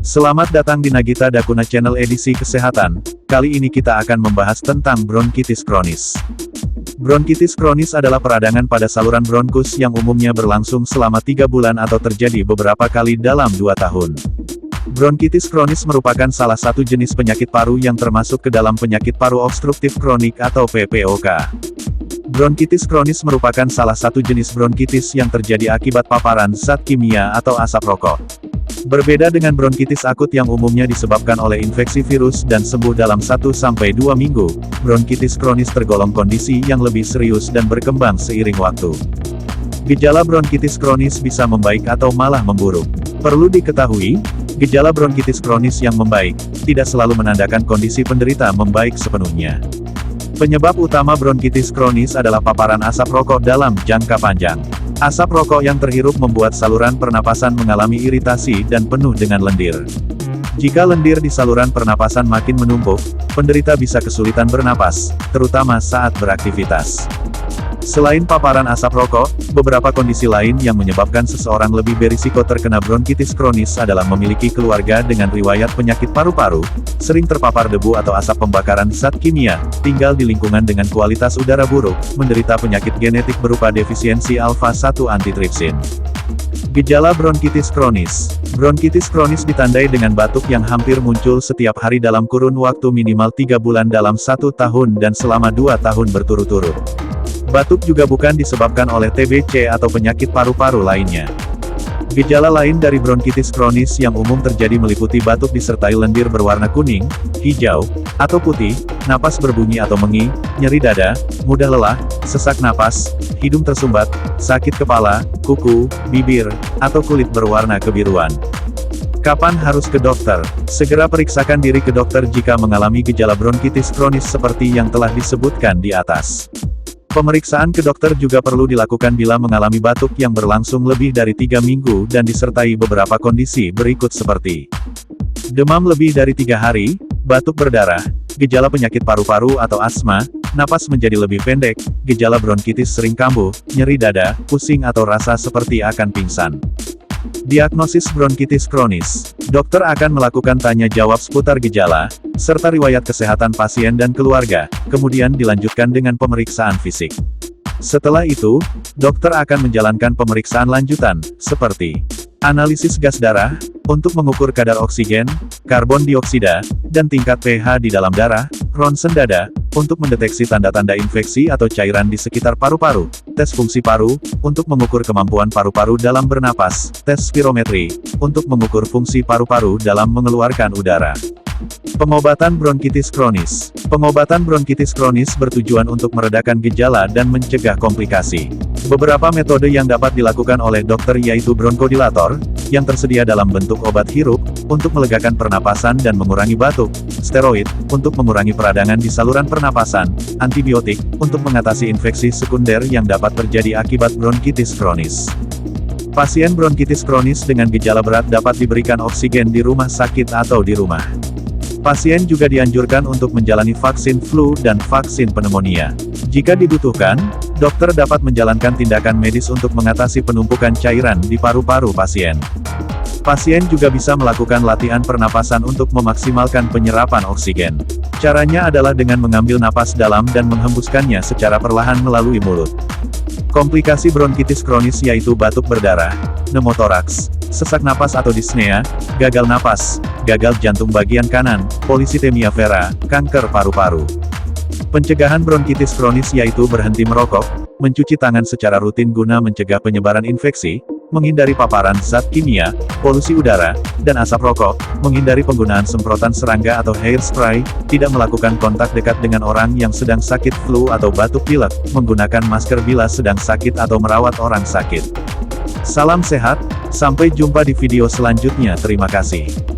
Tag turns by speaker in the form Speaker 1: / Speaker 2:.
Speaker 1: Selamat datang di Nagita Dakuna Channel edisi kesehatan. Kali ini kita akan membahas tentang bronkitis kronis. Bronkitis kronis adalah peradangan pada saluran bronkus yang umumnya berlangsung selama 3 bulan atau terjadi beberapa kali dalam 2 tahun. Bronkitis kronis merupakan salah satu jenis penyakit paru yang termasuk ke dalam penyakit paru obstruktif kronik atau PPOK. Bronkitis kronis merupakan salah satu jenis bronkitis yang terjadi akibat paparan zat kimia atau asap rokok. Berbeda dengan bronkitis akut yang umumnya disebabkan oleh infeksi virus dan sembuh dalam 1-2 minggu, bronkitis kronis tergolong kondisi yang lebih serius dan berkembang seiring waktu. Gejala bronkitis kronis bisa membaik atau malah memburuk. Perlu diketahui, gejala bronkitis kronis yang membaik, tidak selalu menandakan kondisi penderita membaik sepenuhnya. Penyebab utama bronkitis kronis adalah paparan asap rokok dalam jangka panjang. Asap rokok yang terhirup membuat saluran pernapasan mengalami iritasi dan penuh dengan lendir. Jika lendir di saluran pernapasan makin menumpuk, penderita bisa kesulitan bernapas, terutama saat beraktivitas. Selain paparan asap rokok, beberapa kondisi lain yang menyebabkan seseorang lebih berisiko terkena bronkitis kronis adalah memiliki keluarga dengan riwayat penyakit paru-paru, sering terpapar debu atau asap pembakaran zat kimia, tinggal di lingkungan dengan kualitas udara buruk, menderita penyakit genetik berupa defisiensi alfa-1 antitrypsin. Gejala bronkitis kronis. Bronkitis kronis ditandai dengan batuk yang hampir muncul setiap hari dalam kurun waktu minimal 3 bulan dalam 1 tahun dan selama 2 tahun berturut-turut. Batuk juga bukan disebabkan oleh TBC atau penyakit paru-paru lainnya. Gejala lain dari bronkitis kronis yang umum terjadi meliputi batuk disertai lendir berwarna kuning, hijau, atau putih, napas berbunyi atau mengi, nyeri dada, mudah lelah, sesak napas, hidung tersumbat, sakit kepala, kuku, bibir, atau kulit berwarna kebiruan. Kapan harus ke dokter? Segera periksakan diri ke dokter jika mengalami gejala bronkitis kronis seperti yang telah disebutkan di atas. Pemeriksaan ke dokter juga perlu dilakukan bila mengalami batuk yang berlangsung lebih dari 3 minggu dan disertai beberapa kondisi berikut seperti demam lebih dari 3 hari, batuk berdarah, gejala penyakit paru-paru atau asma, napas menjadi lebih pendek, gejala bronkitis sering kambuh, nyeri dada, pusing atau rasa seperti akan pingsan. Diagnosis bronkitis kronis. Dokter akan melakukan tanya jawab seputar gejala, serta riwayat kesehatan pasien dan keluarga, kemudian dilanjutkan dengan pemeriksaan fisik. Setelah itu, dokter akan menjalankan pemeriksaan lanjutan, seperti analisis gas darah, untuk mengukur kadar oksigen, karbon dioksida, dan tingkat pH di dalam darah, ronsen dada, untuk mendeteksi tanda-tanda infeksi atau cairan di sekitar paru-paru, tes fungsi paru, untuk mengukur kemampuan paru-paru dalam bernapas, tes spirometri, untuk mengukur fungsi paru-paru dalam mengeluarkan udara. Pengobatan bronkitis kronis. Pengobatan bronkitis kronis bertujuan untuk meredakan gejala dan mencegah komplikasi. Beberapa metode yang dapat dilakukan oleh dokter yaitu bronkodilator, yang tersedia dalam bentuk obat hirup, untuk melegakan pernapasan dan mengurangi batuk, steroid, untuk mengurangi peradangan di saluran pernapasan, antibiotik, untuk mengatasi infeksi sekunder yang dapat terjadi akibat bronkitis kronis. Pasien bronkitis kronis dengan gejala berat dapat diberikan oksigen di rumah sakit atau di rumah. Pasien juga dianjurkan untuk menjalani vaksin flu dan vaksin pneumonia. Jika dibutuhkan, dokter dapat menjalankan tindakan medis untuk mengatasi penumpukan cairan di paru-paru pasien. Pasien juga bisa melakukan latihan pernapasan untuk memaksimalkan penyerapan oksigen. Caranya adalah dengan mengambil napas dalam dan menghembuskannya secara perlahan melalui mulut. Komplikasi bronkitis kronis yaitu batuk berdarah, pneumotoraks, sesak napas atau dyspnea, gagal napas, gagal jantung bagian kanan, polisitemia vera, kanker paru-paru. Pencegahan bronkitis kronis yaitu berhenti merokok, mencuci tangan secara rutin guna mencegah penyebaran infeksi, menghindari paparan zat kimia, polusi udara, dan asap rokok, menghindari penggunaan semprotan serangga atau hairspray, tidak melakukan kontak dekat dengan orang yang sedang sakit flu atau batuk pilek, menggunakan masker bila sedang sakit atau merawat orang sakit. Salam sehat, sampai jumpa di video selanjutnya. Terima kasih.